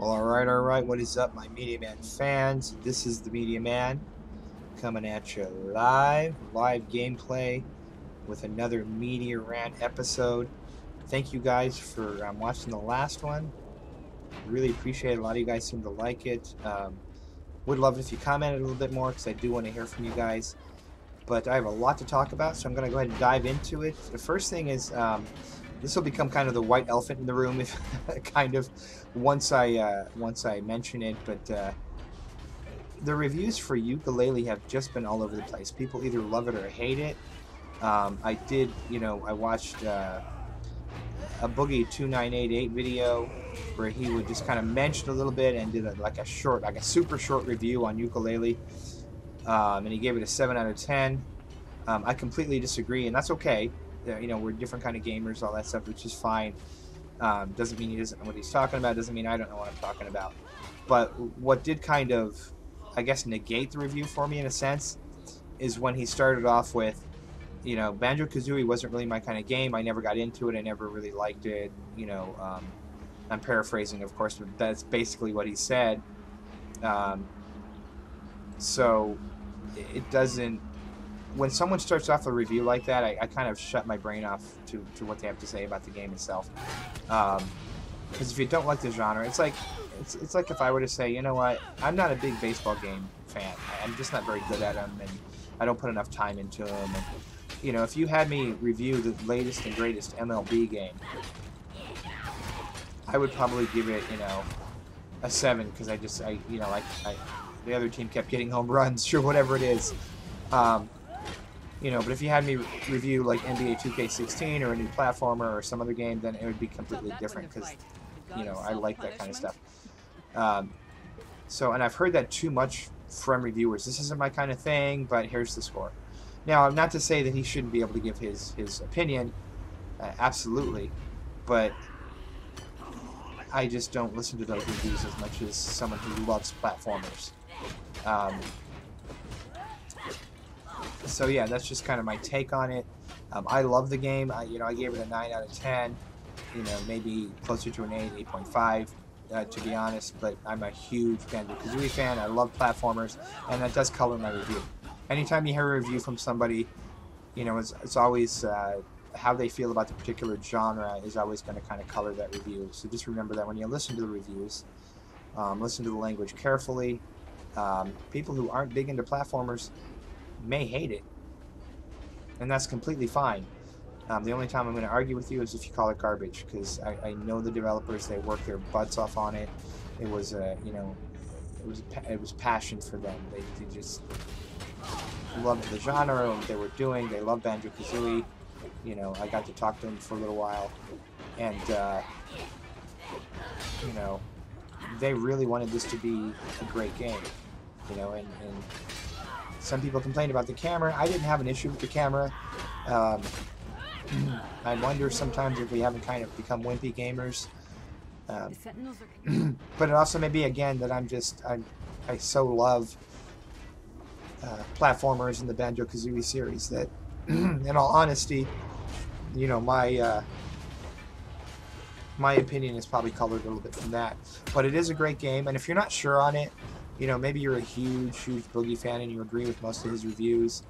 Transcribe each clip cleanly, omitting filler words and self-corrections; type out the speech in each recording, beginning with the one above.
Alright, what is up, my Media Man fans? This is the Media Man coming at you live gameplay with another Media Rant episode. Thank you guys for watching the last one. Really appreciate it. A lot of you guys seem to like it. Would love it if you commented a little bit more because I do want to hear from you guys. But I have a lot to talk about, so I'm going to go ahead and dive into it. The first thing is this will become kind of the white elephant in the room, if kind of once I mention it. But the reviews for Yooka Laylee have just been all over the place. People either love it or hate it. I did, I watched a Boogie 2988 video where he would just kind of mention a little bit and did like a super short review on Yooka Laylee. And he gave it a 7 out of 10. I completely disagree, and that's okay. We're different kind of gamers, all that stuff, which is fine. Doesn't mean he doesn't know what he's talking about. Doesn't mean I don't know what I'm talking about. But what did kind of, I guess, negate the review for me in a sense is when he started off with, Banjo-Kazooie wasn't really my kind of game. I never got into it. I never really liked it. I'm paraphrasing, of course, but that's basically what he said. So it doesn't, when someone starts off a review like that, I kind of shut my brain off to what they have to say about the game itself. Because if you don't like the genre, it's like if I were to say, you know what, I'm not a big baseball game fan. I'm just not very good at them, and I don't put enough time into them. And if you had me review the latest and greatest MLB game, I would probably give it, a 7, because the other team kept getting home runs, sure, whatever it is. But if you had me review like NBA 2K16 or a new platformer or some other game, then it would be completely different because, I like that kind of stuff. And I've heard that too much from reviewers. This isn't my kind of thing, but here's the score. Now, not to say that he shouldn't be able to give his opinion, absolutely, but I just don't listen to those reviews as much as someone who loves platformers. So yeah, that's just kind of my take on it. I love the game. I gave it a 9 out of 10. Maybe closer to an 8, 8.5, to be honest. But I'm a huge Banjo-Kazooie fan. I love platformers, and that does color my review. Anytime you hear a review from somebody, it's always how they feel about the particular genre is always going to kind of color that review. So just remember that when you listen to the reviews, listen to the language carefully. People who aren't big into platformers may hate it, and that's completely fine. The only time I'm going to argue with you is if you call it garbage, because I know the developers, they work their butts off on it. It was it was passion for them. They just loved the genre and what they were doing. They love Banjo-Kazooie. I got to talk to them for a little while, and they really wanted this to be a great game. And some people complained about the camera. I didn't have an issue with the camera. I wonder sometimes if we haven't kind of become wimpy gamers. But it also may be, again, that I so love platformers in the Banjo-Kazooie series that, in all honesty, my opinion is probably colored a little bit from that. But it is a great game, and if you're not sure on it, maybe you're a huge Boogie fan and you agree with most of his reviews,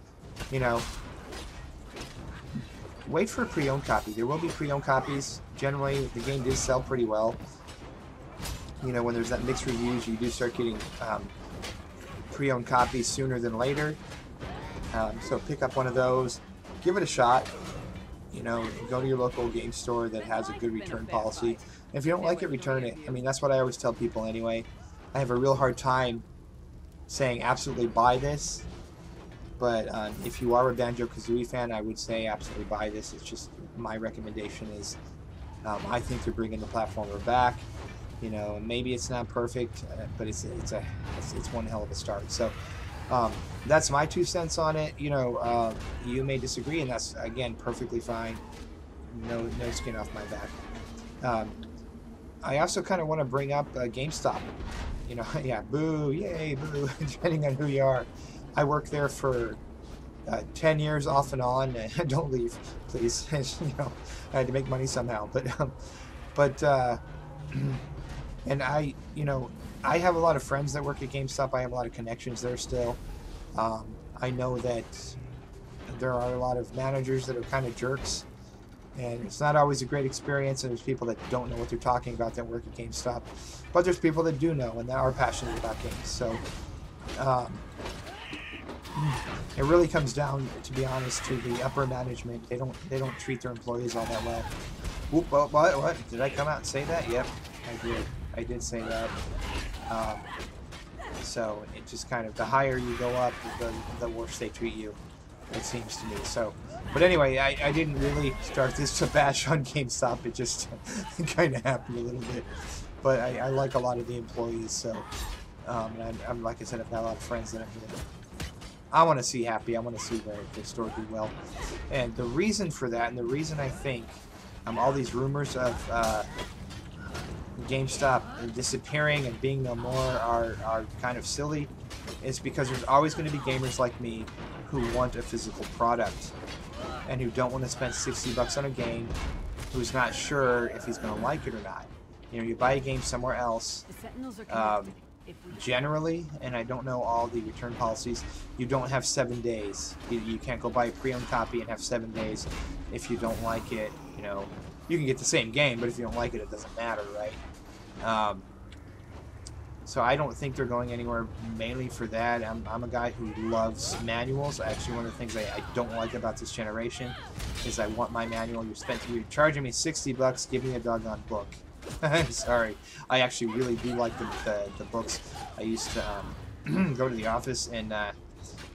wait for a pre-owned copy. There will be pre-owned copies. Generally, the game does sell pretty well. When there's that mixed reviews, you do start getting pre-owned copies sooner than later. So pick up one of those. Give it a shot. Go to your local game store that has a good return policy. And if you don't like it, return it. I mean, that's what I always tell people anyway. I have a real hard time saying absolutely buy this, but if you are a Banjo-Kazooie fan, I would say absolutely buy this. It's just my recommendation is I think they're bringing the platformer back. Maybe it's not perfect, but it's one hell of a start. So that's my 2 cents on it. You may disagree, and that's, again, perfectly fine. No skin off my back. I also kind of want to bring up GameStop. Yeah, boo, yay, boo, depending on who you are. I worked there for 10 years off and on. Don't leave, please. I had to make money somehow. But And I have a lot of friends that work at GameStop. I have a lot of connections there still. I know that there are a lot of managers that are kind of jerks, and it's not always a great experience. And there's people that don't know what they're talking about that work at GameStop, but there's people that do know and that are passionate about games. So it really comes down, to be honest, to the upper management. They don't treat their employees all that well. Oop, what? Did I come out and say that? Yep, I did. I did say that. So it just kind of, the higher you go up, the worse they treat you, it seems to me. So, but anyway, I didn't really start this to bash on GameStop. It just kind of happened a little bit. But I like a lot of the employees. So, and I'm like I said, I've got a lot of friends that I want to see happy. I want to see the store do well. And the reason for that, and the reason I think all these rumors of GameStop disappearing and being no more are kind of silly, is because there's always going to be gamers like me who want a physical product and who don't want to spend $60 on a game, who's not sure if he's going to like it or not. You know, you buy a game somewhere else, generally, and I don't know all the return policies, you don't have 7 days. You can't go buy a pre-owned copy and have 7 days. If you don't like it, you know, you can get the same game, but if you don't like it, it doesn't matter, right? So I don't think they're going anywhere, mainly for that. I'm a guy who loves manuals. Actually, one of the things I don't like about this generation is I want my manual. You're charging me $60, give me a doggone book. Sorry, I actually really do like the books. I used to go to the office and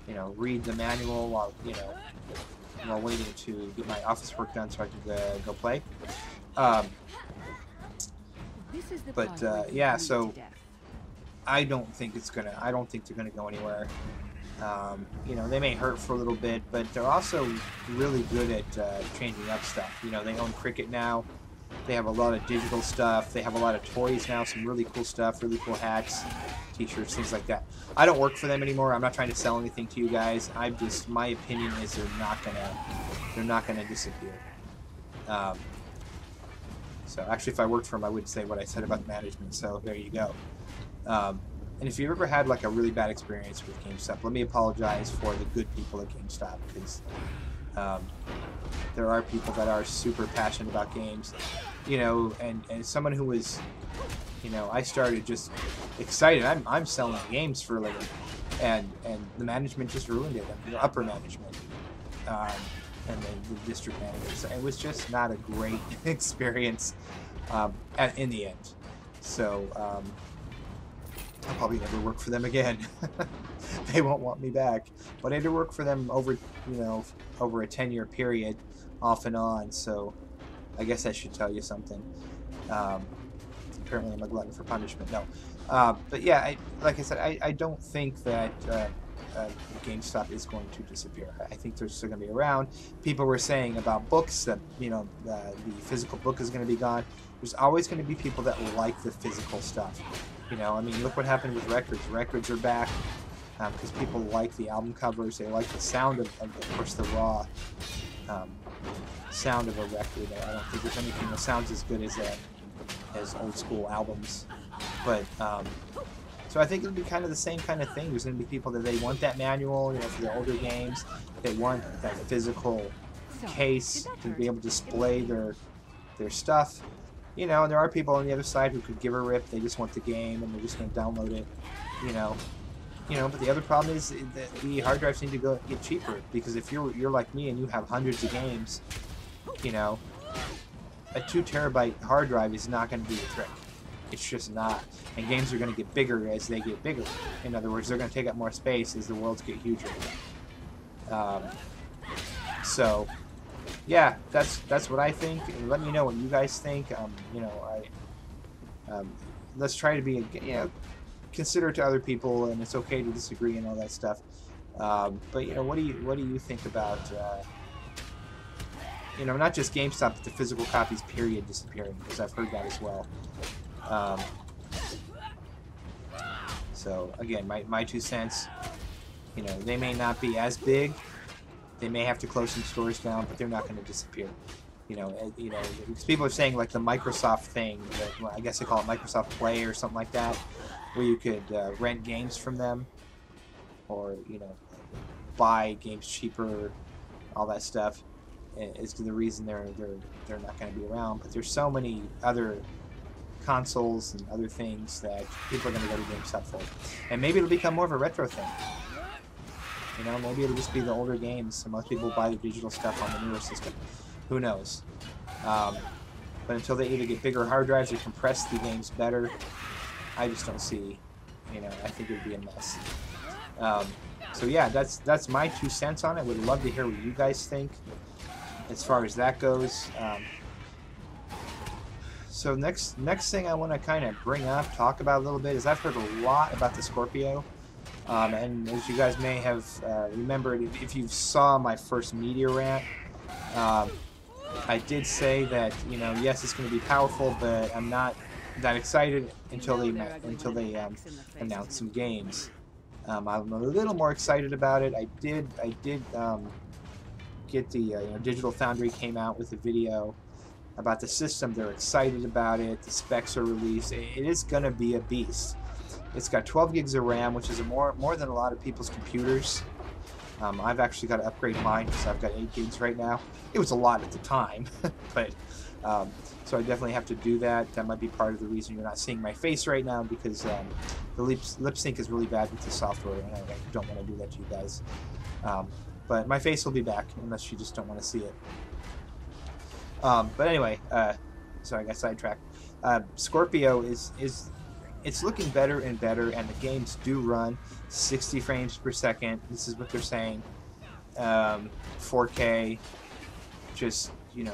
you know, read the manual while while waiting to get my office work done so I could go play. But yeah, so I don't think they're gonna go anywhere. You know, they may hurt for a little bit, but they're also really good at changing up stuff. You know, they own Cricket now. They have a lot of digital stuff. They have a lot of toys now, some really cool stuff, really cool hats, t-shirts, things like that. I don't work for them anymore. I'm not trying to sell anything to you guys. My opinion is they're not gonna disappear. So actually, if I worked for them, I wouldn't say what I said about management. So there you go. And if you've ever had like a really bad experience with GameStop, let me apologize for the good people at GameStop, because there are people that are super passionate about games, you know, and someone who was, you know, I started just excited. I'm selling games for a living, and the management just ruined it. I mean, the upper management, and the district managers. It was just not a great experience in the end. So I'll probably never work for them again. They won't want me back. But I did work for them over a 10-year period, off and on. So I guess that should tell you something. Apparently I'm a glutton for punishment. No. But yeah, like I said, I don't think that GameStop is going to disappear. I think they're still going to be around. People were saying about books that, you know, the physical book is going to be gone. There's always going to be people that like the physical stuff. You know, I mean, look what happened with records. Records are back because people like the album covers. They like the sound of course, the raw sound of a record. I don't think there's anything that sounds as good as old school albums. But so I think it'll be kind of the same kind of thing. There's going to be people that they want that manual, you know, for the older games. They want that physical case to be able to display their stuff. You know, and there are people on the other side who could give a rip. They just want the game and they're just going to download it. You know. But the other problem is that the hard drives need to get cheaper, because if you're like me and you have hundreds of games, you know, a 2 terabyte hard drive is not going to do the trick. It's just not. And games are going to get bigger as they get bigger. In other words, they're going to take up more space as the worlds get huger. So, yeah, that's what I think. And let me know what you guys think. You know, let's try to be, you know, considerate to other people, and it's okay to disagree and all that stuff. But you know, what do you think about you know, not just GameStop, but the physical copies period disappearing, because I've heard that as well. So again, my 2 cents. You know, they may not be as big. They may have to close some stores down, but they're not going to disappear. You know, because people are saying like the Microsoft thing. Well, I guess they call it Microsoft Play or something like that, where you could rent games from them, or buy games cheaper, all that stuff. Is the reason they're not going to be around. But there's so many other consoles and other things that people are going to go to GameStop for, and maybe it'll become more of a retro thing. You know, maybe it'll just be the older games, so most people buy the digital stuff on the newer system. Who knows? But until they either get bigger hard drives or compress the games better, I just don't see. I think it would be a mess. So yeah, that's my 2 cents on it. Would love to hear what you guys think as far as that goes. So next thing I want to kind of bring up, talk about a little bit, is I've heard a lot about the Scorpio. And as you guys may have remembered, if you saw my first Media Rant, I did say that, yes, it's going to be powerful, but I'm not that excited until they announce some games. I'm a little more excited about it. I did get the Digital Foundry came out with a video about the system. They're excited about it. The specs are released. It is going to be a beast. It's got 12 gigs of RAM, which is more than a lot of people's computers. I've actually got to upgrade mine because I've got 8 gigs right now. It was a lot at the time, but so I definitely have to do that. That might be part of the reason you're not seeing my face right now, because the lip sync is really bad with the software, and I don't want to do that to you guys. But my face will be back, unless you just don't want to see it. But anyway, sorry, I got sidetracked. Scorpio it's looking better and better, and the games do run 60 frames per second. This is what they're saying. 4K, just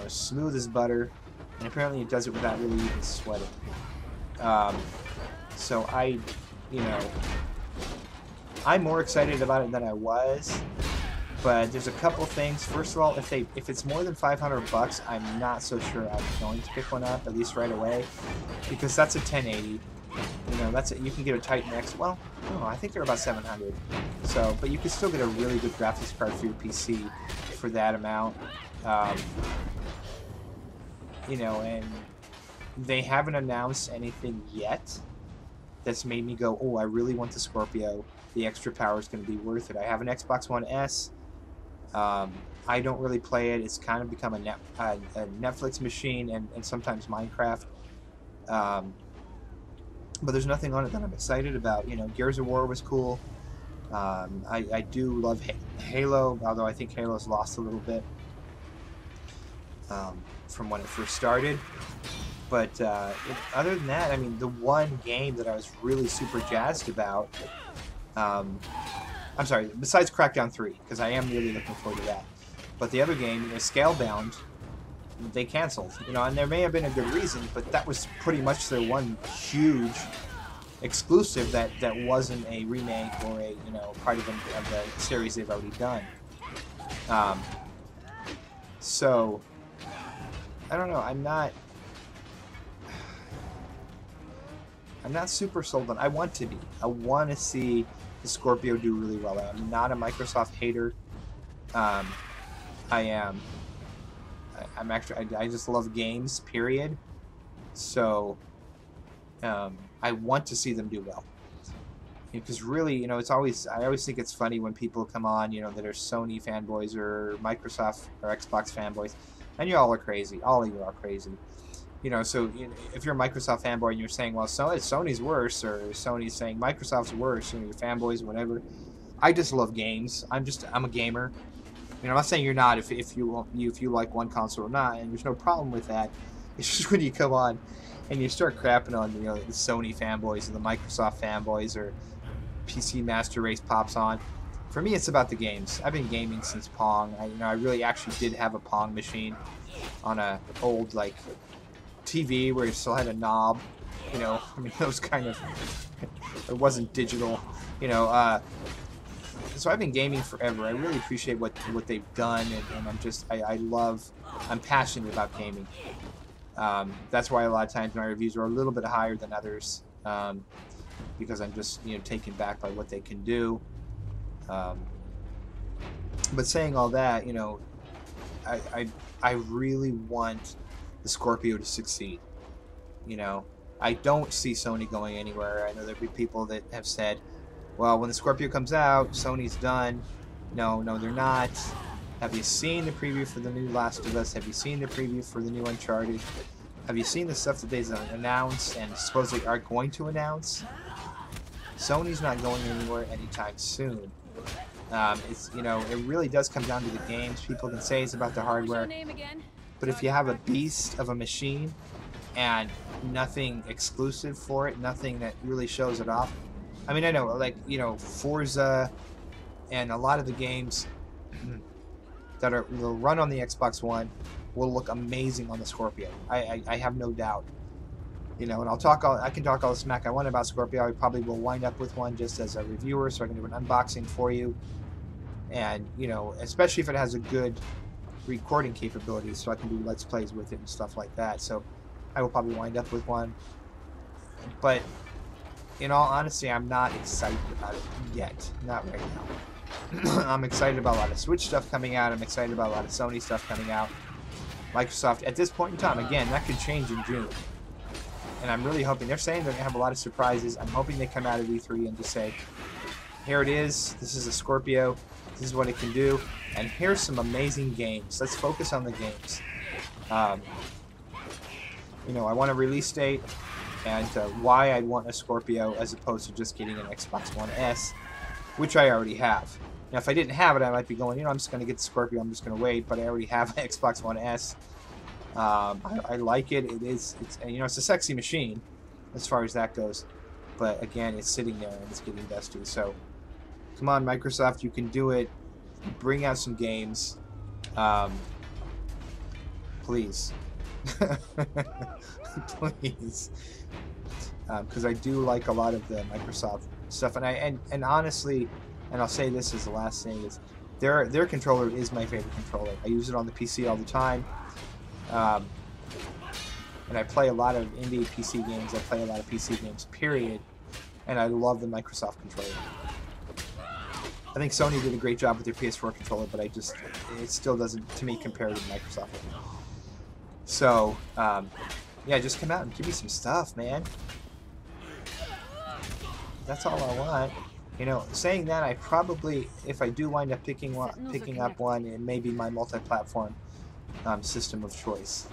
smooth as butter, and apparently it does it without really even sweating. So I'm more excited about it than I was. But there's a couple things. First of all, if it's more than $500, I'm not so sure I'm going to pick one up, at least right away, because that's a 1080. You can get a Titan X. Well, no, I think they're about $700. So, but you can still get a really good graphics card for your PC for that amount. And they haven't announced anything yet that's made me go, oh, I really want the Scorpio. The extra power is going to be worth it. I have an Xbox One S. I don't really play it. It's kind of become a Netflix machine and sometimes Minecraft. But there's nothing on it that I'm excited about. Gears of War was cool. I do love Halo, although I think Halo's lost a little bit from when it first started. But other than that, I mean, the one game that I was really super jazzed about, I'm sorry, besides Crackdown 3, because I am really looking forward to that. But the other game, Scalebound, they canceled. And there may have been a good reason, but that was pretty much their one huge exclusive that wasn't a remake or a part of the series they've already done. So I don't know. I'm not super sold on. I want to be. I want to see the Scorpio do really well. I'm not a Microsoft hater. I am. I'm actually. I just love games. Period. So I want to see them do well. Because really, it's always. I always think it's funny when people come on, that are Sony fanboys or Microsoft or Xbox fanboys, and you all are crazy. All of you are crazy. So if you're a Microsoft fanboy and you're saying, well, Sony's worse, or Sony's saying Microsoft's worse, you're fanboys or whatever. I just love games. I'm a gamer. I'm not saying you're not if you like one console or not, and there's no problem with that. It's just when you come on and you start crapping on the Sony fanboys and the Microsoft fanboys, or PC Master Race pops on. For me, it's about the games. I've been gaming since Pong. I really actually did have a Pong machine on a old TV where it still had a knob. It was kind of, it wasn't digital. So I've been gaming forever. I really appreciate what they've done, and I'm passionate about gaming. That's why a lot of times my reviews are a little bit higher than others, because I'm just taken back by what they can do. But saying all that, I really want the Scorpio to succeed. You know, I don't see Sony going anywhere. I know there'll be people that have said, well, when the Scorpio comes out, Sony's done. No, they're not. Have you seen the preview for the new Last of Us? Have you seen the preview for the new Uncharted? Have you seen the stuff that they've announced and supposedly are going to announce? Sony's not going anywhere anytime soon. It's, you know, it really does come down to the games. People can say it's about the hardware, but if you have a beast of a machine and nothing exclusive for it, nothing that really shows it off. I mean, I know, like, you know, Forza and a lot of the games that will run on the Xbox One will look amazing on the Scorpio. I have no doubt. You know, and I can talk all the smack I want about Scorpio. I probably will wind up with one just as a reviewer, so I can do an unboxing for you. And, you know, especially if it has a good recording capability, so I can do Let's Plays with it and stuff like that. So I will probably wind up with one. But in all honesty, I'm not excited about it yet. Not right now. I'm excited about a lot of Switch stuff coming out. I'm excited about a lot of Sony stuff coming out. Microsoft, at this point in time, again, that could change in June. And I'm really hoping, they're saying they're going to have a lot of surprises. I'm hoping they come out of E3 and just say, here it is, this is a Scorpio, this is what it can do, and here's some amazing games. Let's focus on the games. You know, I want a release date, and why I'd want a Scorpio as opposed to just getting an Xbox One S, which I already have. Now, if I didn't have it, I might be going, you know, I'm just going to get the Scorpio, I'm just going to wait, but I already have an Xbox One S. I like it. It's you know, it's a sexy machine as far as that goes, but again, it's sitting there and it's getting dusty. So come on, Microsoft, you can do it. Bring out some games, please. Please, because I do like a lot of the Microsoft stuff, and honestly, and I'll say this as the last thing, is their controller is my favorite controller. I use it on the PC all the time. And I play a lot of indie PC games. I play a lot of PC games, period. And I love the Microsoft controller. I think Sony did a great job with their PS4 controller, but it still doesn't, to me, compare to the Microsoft one. So, yeah, just come out and give me some stuff, man. That's all I want. You know, saying that, I probably, if I do wind up picking up one, it may be my multi-platform system of choice,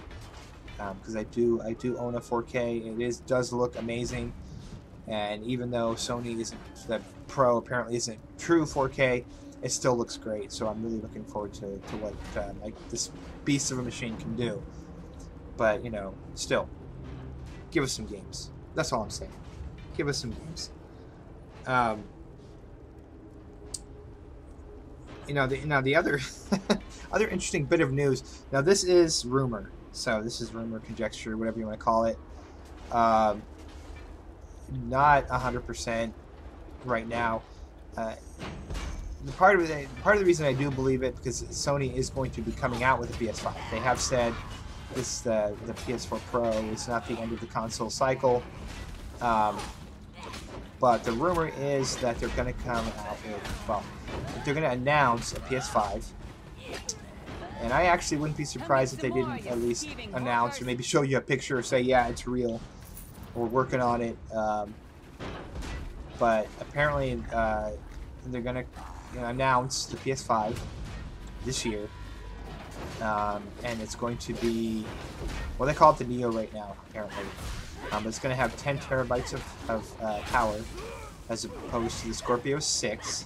because I do own a 4K. It does look amazing, and even though Sony isn't, the Pro apparently isn't true 4K, it still looks great. So I'm really looking forward to what like this beast of a machine can do. But you know, still, give us some games. That's all I'm saying. Give us some games. You know, the other other interesting bit of news. Now, this is rumor, so this is rumor, conjecture, whatever you want to call it. Not 100% right now. Part of the reason I do believe it, because Sony is going to be coming out with a PS5. They have said this the PS4 Pro is not the end of the console cycle. But the rumor is that they're going to come out with, well, they're going to announce a PS5. And I actually wouldn't be surprised if they didn't at least announce or maybe show you a picture or say, yeah, it's real. We're working on it. But apparently they're going to announce the PS5 this year. And it's going to be, well, they call it the Neo right now, apparently. But it's going to have 10 terabytes of power as opposed to the Scorpio 6.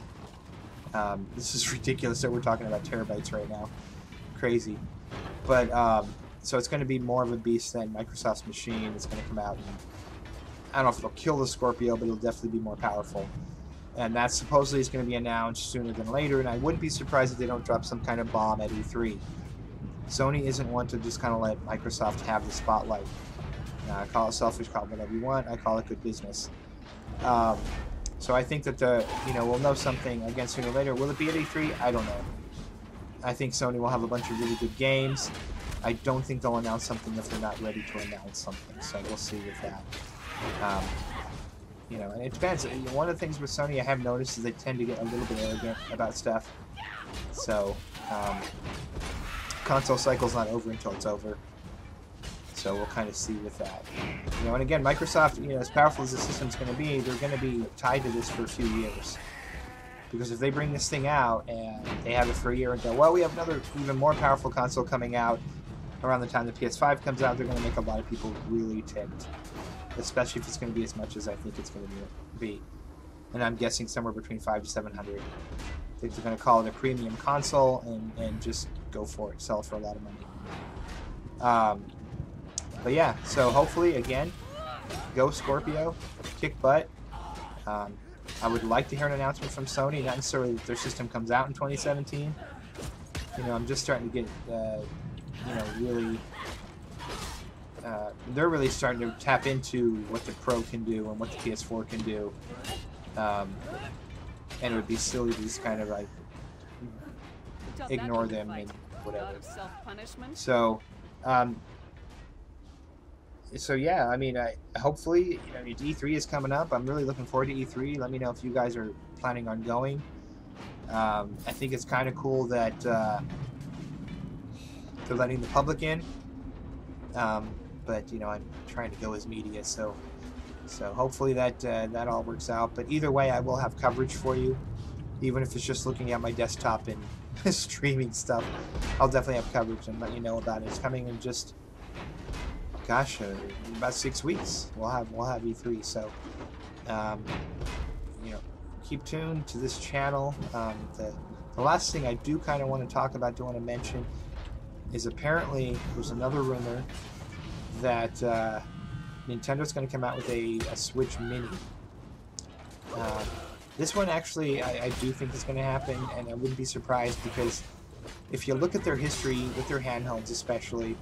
This is ridiculous that we're talking about terabytes right now. Crazy. But, so it's going to be more of a beast than Microsoft's machine. It's going to come out, and I don't know if it'll kill the Scorpio, but it'll definitely be more powerful. And that supposedly is going to be announced sooner than later, and I wouldn't be surprised if they don't drop some kind of bomb at E3. Sony isn't one to just kind of let Microsoft have the spotlight. I call it selfish, call it whatever you want. I call it good business. So I think that we'll know something again sooner or later. Will it be at E3? I don't know. I think Sony will have a bunch of really good games. I don't think they'll announce something if they're not ready to announce something. So we'll see with that. And it depends. One of the things with Sony I have noticed is they tend to get a little bit arrogant about stuff. So console cycle's not over until it's over. So we'll kind of see with that. You know, and again, Microsoft, you know, as powerful as the system's going to be, they're going to be tied to this for a few years. Because if they bring this thing out and they have it for a year and go, well, we have another even more powerful console coming out around the time the PS5 comes out, they're going to make a lot of people really ticked. Especially if it's going to be as much as I think it's going to be. And I'm guessing somewhere between $500 to $700. I think they're going to call it a premium console and just go for it, sell it for a lot of money. But yeah, so hopefully, again, go Scorpio, kick butt. I would like to hear an announcement from Sony, not necessarily that their system comes out in 2017. You know, I'm just starting to get, you know, really, they're really starting to tap into what the Pro can do and what the PS4 can do. And it would be silly to just kind of like ignore them and whatever. So, so yeah, I mean, hopefully, you know, E3 is coming up. I'm really looking forward to E3. Let me know if you guys are planning on going. I think it's kind of cool that they're letting the public in. But you know, I'm trying to go as media, so hopefully that that all works out. But either way, I will have coverage for you, even if it's just looking at my desktop and streaming stuff. I'll definitely have coverage and let you know about it. It's coming in just, gosh, about 6 weeks. We'll have E3. So, you know, keep tuned to this channel. The last thing I do kind of want to talk about, do want to mention, is apparently there's another rumor that Nintendo's going to come out with a Switch Mini. This one actually I do think is going to happen, and I wouldn't be surprised, because if you look at their history with their handhelds especially,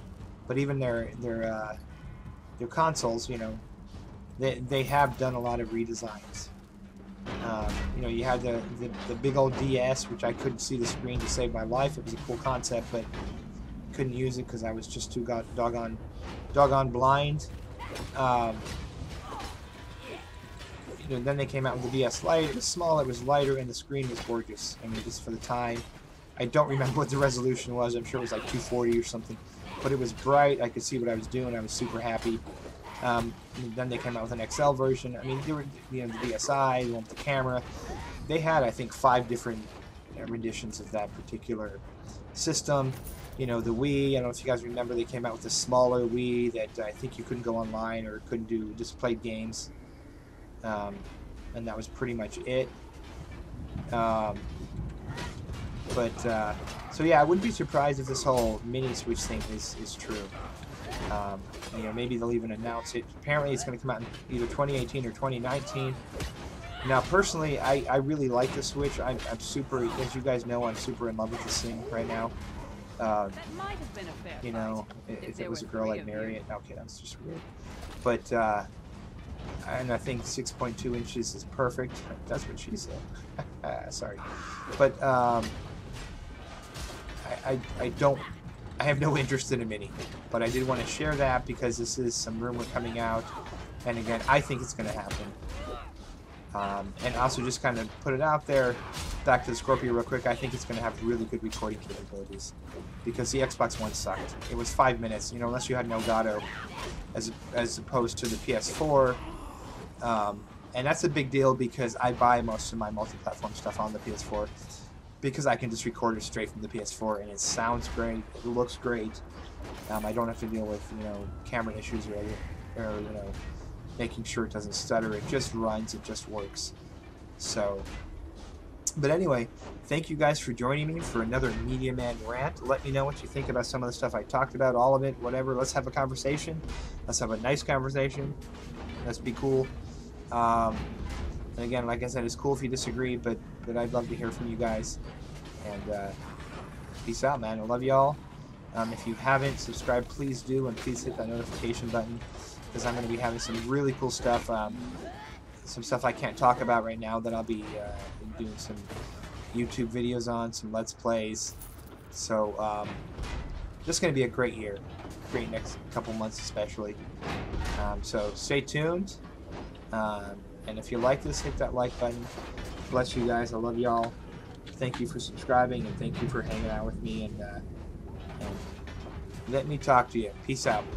but even their consoles, you know, they have done a lot of redesigns. You know, you had the big old DS, which I couldn't see the screen to save my life. It was a cool concept, but couldn't use it because I was just too doggone blind. You know, then they came out with the DS Lite. It was small, it was lighter, and the screen was gorgeous. I mean, just for the time. I don't remember what the resolution was. I'm sure it was like 240 or something. But it was bright. I could see what I was doing. I was super happy. Then they came out with an XL version. I mean, they were, you know, the DSi, the one with the camera. They had, I think, 5 different renditions of that particular system. You know, the Wii, I don't know if you guys remember, they came out with a smaller Wii that I think you couldn't go online or couldn't do, just played games. And that was pretty much it. So yeah, I wouldn't be surprised if this whole mini Switch thing is true. You know, maybe they'll even announce it. Apparently it's going to come out in either 2018 or 2019. Now, personally, I really like the Switch. I'm super, as you guys know, I'm super in love with this thing right now. You know, if it was a girl, I'd marry it. Okay, that's just weird. But, and I think 6.2 inches is perfect. That's what she said. Sorry. But, I have no interest in a mini, but I did want to share that because this is some rumor coming out, and again, I think it's going to happen. And also just kind of put it out there, back to the Scorpio real quick, I think it's going to have really good recording capabilities, because the Xbox One sucked. It was 5 minutes, you know, unless you had an Elgato, as opposed to the PS4, and that's a big deal because I buy most of my multi-platform stuff on the PS4, because I can just record it straight from the PS4, and it sounds great, it looks great. I don't have to deal with, you know, camera issues or you know, making sure it doesn't stutter. It just runs, it just works. So, but anyway, thank you guys for joining me for another Media Man rant. Let me know what you think about some of the stuff I talked about, all of it, whatever. Let's have a conversation. Let's have a nice conversation. Let's be cool. And again, like I said, it's cool if you disagree, but I'd love to hear from you guys. And peace out, man. I love y'all. If you haven't subscribed, please do, and please hit that notification button, because I'm going to be having some really cool stuff. Some stuff I can't talk about right now that I'll be doing some YouTube videos on, some Let's Plays. So just going to be a great year. Great next couple months especially. So stay tuned. And if you like this, hit that like button. Bless you guys. I love y'all. Thank you for subscribing, and thank you for hanging out with me. And Let me talk to you. Peace out.